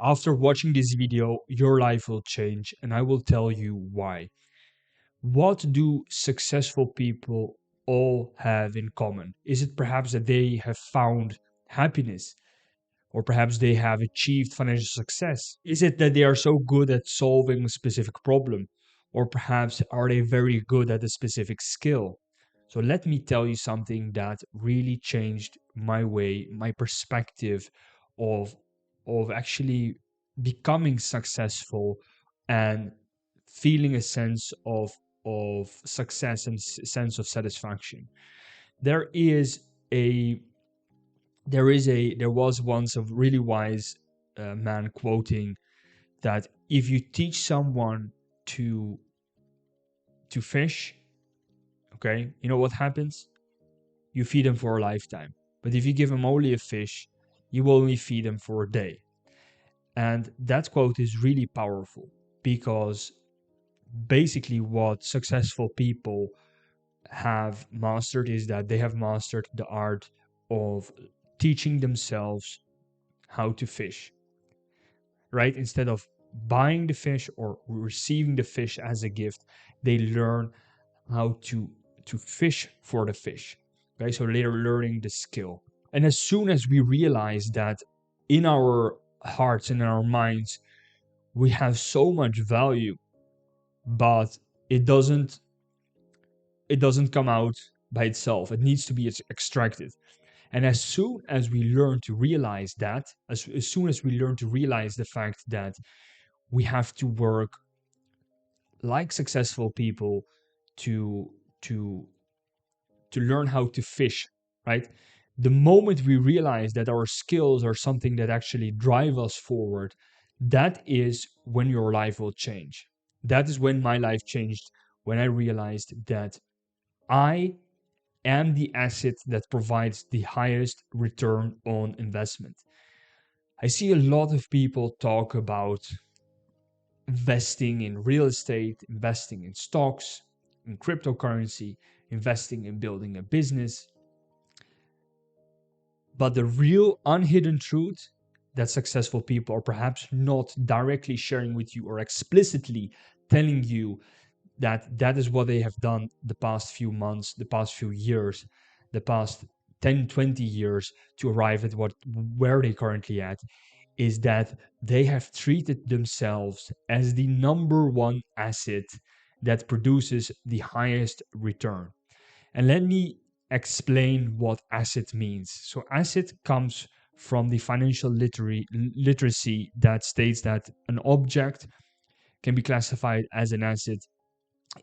After watching this video, your life will change, and I will tell you why. What do successful people all have in common? Is it perhaps that they have found happiness? Or perhaps they have achieved financial success? Is it that they are so good at solving a specific problem? Or perhaps are they very good at a specific skill? So let me tell you something that really changed my perspective of actually becoming successful and feeling a sense of success and sense of satisfaction. There is a there was once a really wise man quoting that if you teach someone to fish, okay, you know what happens? You feed them for a lifetime. But if you give them only a fish, you will only feed them for a day. And that quote is really powerful because basically what successful people have mastered is that they have mastered the art of teaching themselves how to fish, right? Instead of buying the fish or receiving the fish as a gift, they learn how to fish for the fish. Okay, so they're learning the skill. And as soon as we realize that in our hearts and in our minds we have so much value, but it doesn't come out by itself. It needs to be extracted. And as soon as we learn to realize that, as soon as we learn to realize the fact that we have to work like successful people to to to learn how to fish, right? The moment we realize that our skills are something that actually drive us forward, that is when your life will change. That is when my life changed, when I realized that I am the asset that provides the highest return on investment. I see a lot of people talk about investing in real estate, investing in stocks, in cryptocurrency, investing in building a business. But the real unhidden truth that successful people are perhaps not directly sharing with you or explicitly telling you that that is what they have done the past few months, the past few years, the past 10, 20 years to arrive at where they currently at, is that they have treated themselves as the number one asset that produces the highest return. And let me explain what asset means. So, asset comes from the financial literacy that states that an object can be classified as an asset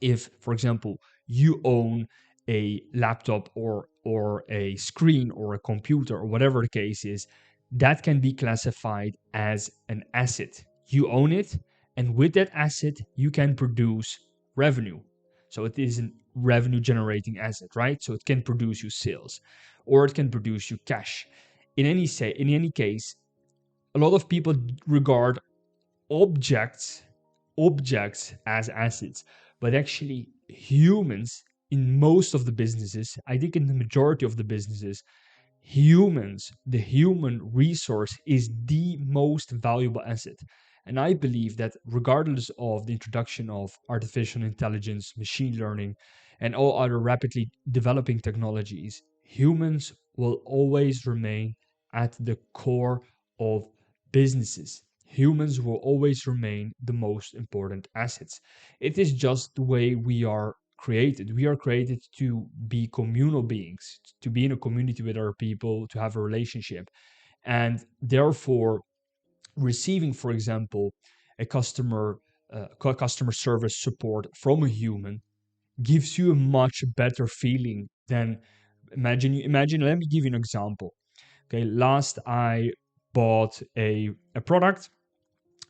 if, for example, you own a laptop or a screen or a computer or whatever the case is, that can be classified as an asset. You own it, and with that asset, you can produce revenue. So it is a revenue generating asset, right? So it can produce you sales or it can produce you cash. In any case, a lot of people regard objects as assets, but actually humans in most of the businesses, I think in the majority of the businesses, the human resource is the most valuable asset. And I believe that regardless of the introduction of artificial intelligence, machine learning, and all other rapidly developing technologies, humans will always remain at the core of businesses. Humans will always remain the most important assets. It is just the way we are created. We are created to be communal beings, to be in a community with other people, to have a relationship. And therefore, receiving, for example, a customer service support from a human gives you a much better feeling than imagine. Let me give you an example. Okay, last I bought a product.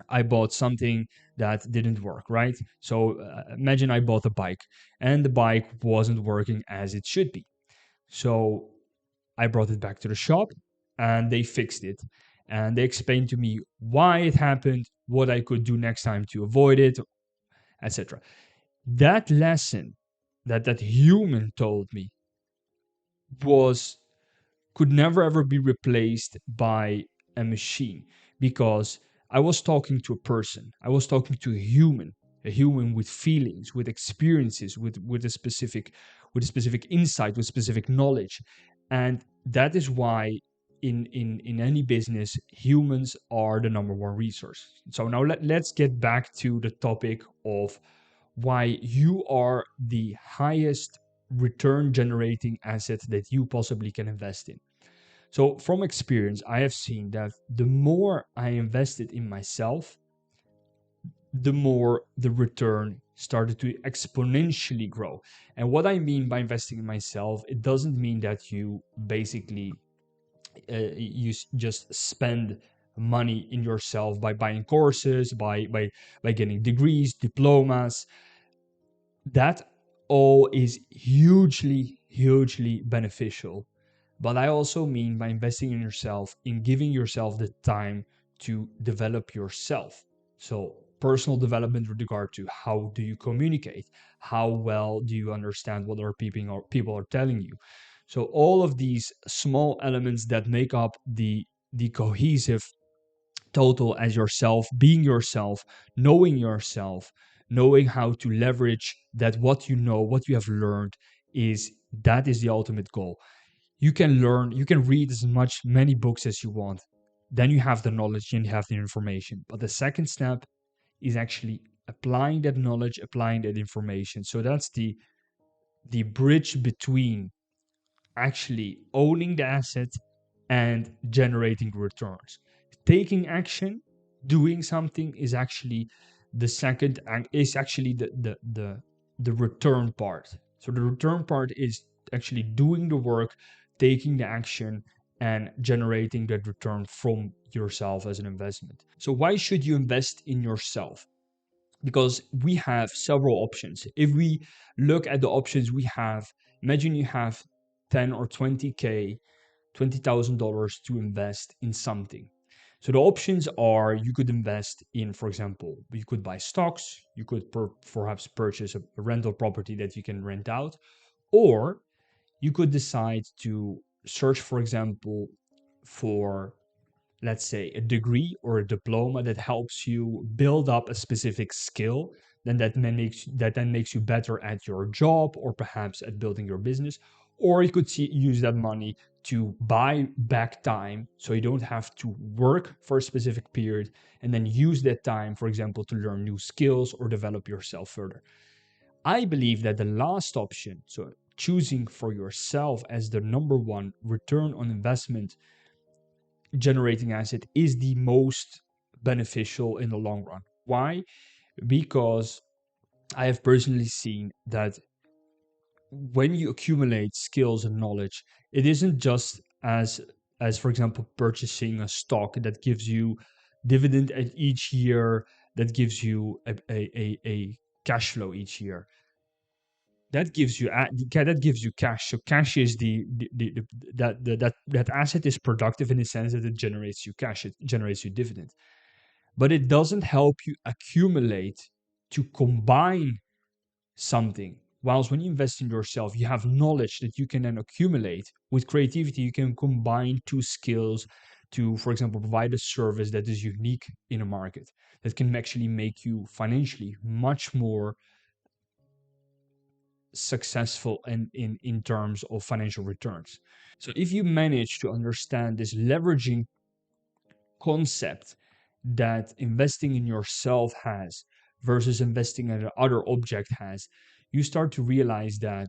I bought something that didn't work, right? So imagine I bought a bike and the bike wasn't working as it should be. So I brought it back to the shop and they fixed it. And they explained to me why it happened, what I could do next time to avoid it, etc. That lesson that human told me was could never ever be replaced by a machine because I was talking to a person. I was talking to a human with feelings, with experiences, with a specific insight, with specific knowledge. And that is why in any business, humans are the number one resource. So now let's get back to the topic of why you are the highest return generating asset that you possibly can invest in. So from experience, I have seen that the more I invested in myself, the more the return started to exponentially grow. And what I mean by investing in myself, it doesn't mean that you basically just spend money in yourself by buying courses, by getting degrees, diplomas. That all is hugely beneficial. But I also mean by investing in yourself, in giving yourself the time to develop yourself. So personal development with regard to how do you communicate, how well do you understand what other people are telling you. So all of these small elements that make up the cohesive total as yourself, knowing how to leverage that what you know, what you have learned that is the ultimate goal. You can learn, you can read as many books as you want. Then you have the knowledge and you have the information. But the second step is actually applying that knowledge, applying that information. So that's the bridge between actually owning the asset and generating returns. Taking action, doing something is actually the second, is actually the return part. So the return part is actually doing the work, taking the action, and generating that return from yourself as an investment. So why should you invest in yourself? Because we have several options. If we look at the options we have, imagine you have 10 or 20K, $20,000 to invest in something. So the options are, you could invest in, for example, you could buy stocks, you could perhaps purchase a rental property that you can rent out, or you could decide to search, for example, for, let's say, a degree or a diploma that helps you build up a specific skill, that then makes you better at your job or perhaps at building your business. Or you could use that money to buy back time, so you don't have to work for a specific period, and then use that time, for example, to learn new skills or develop yourself further. I believe that the last option, so choosing for yourself as the number one return on investment generating asset, is the most beneficial in the long run. Why? Because I have personally seen that when you accumulate skills and knowledge, it isn't just as for example purchasing a stock that gives you dividend at each year, that gives you a cash flow each year. That gives you cash. So cash is that asset is productive in the sense that it generates you cash, it generates you dividend. But it doesn't help you accumulate to combine something. Whilst when you invest in yourself, you have knowledge that you can then accumulate. With creativity, you can combine two skills to, for example, provide a service that is unique in a market, that can actually make you financially much more successful and in terms of financial returns. So if you manage to understand this leveraging concept that investing in yourself has versus investing in another object has, you start to realize that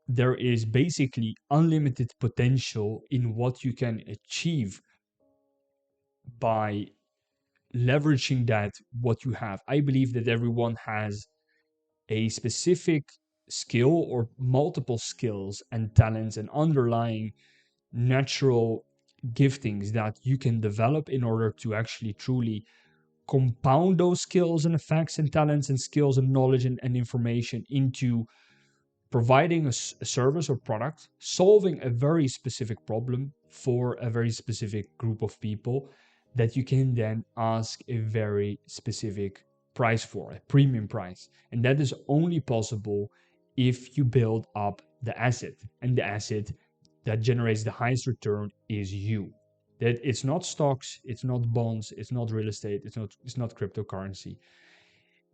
there is basically unlimited potential in what you can achieve by leveraging that what you have. I believe that everyone has a specific skill or multiple skills and talents and underlying natural giftings that you can develop in order to actually truly compound those skills and effects and talents and skills and knowledge and information into providing a service or product, solving a very specific problem for a very specific group of people that you can then ask a very specific price for, a premium price. And that is only possible if you build up the asset, and the asset that generates the highest return is you. That it's not stocks, it's not bonds, it's not real estate, it's not cryptocurrency.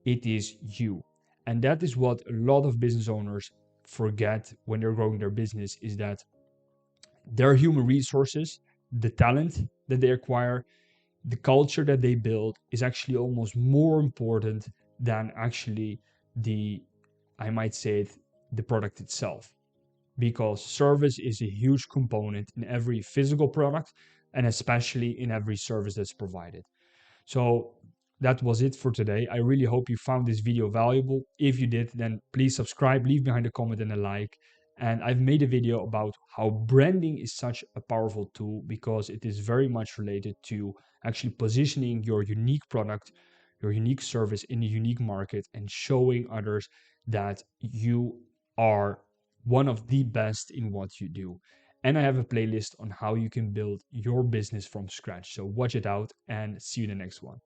It is you. And that is what a lot of business owners forget when they're growing their business, is that their human resources, the talent that they acquire, the culture that they build is actually almost more important than actually the, I might say it, the product itself. Because service is a huge component in every physical product and especially in every service that's provided. So that was it for today. I really hope you found this video valuable. If you did, then please subscribe, leave behind a comment and a like. And I've made a video about how branding is such a powerful tool, because it is very much related to actually positioning your unique product, your unique service in a unique market, and showing others that you are one of the best in what you do. And I have a playlist on how you can build your business from scratch. So watch it out and see you in the next one.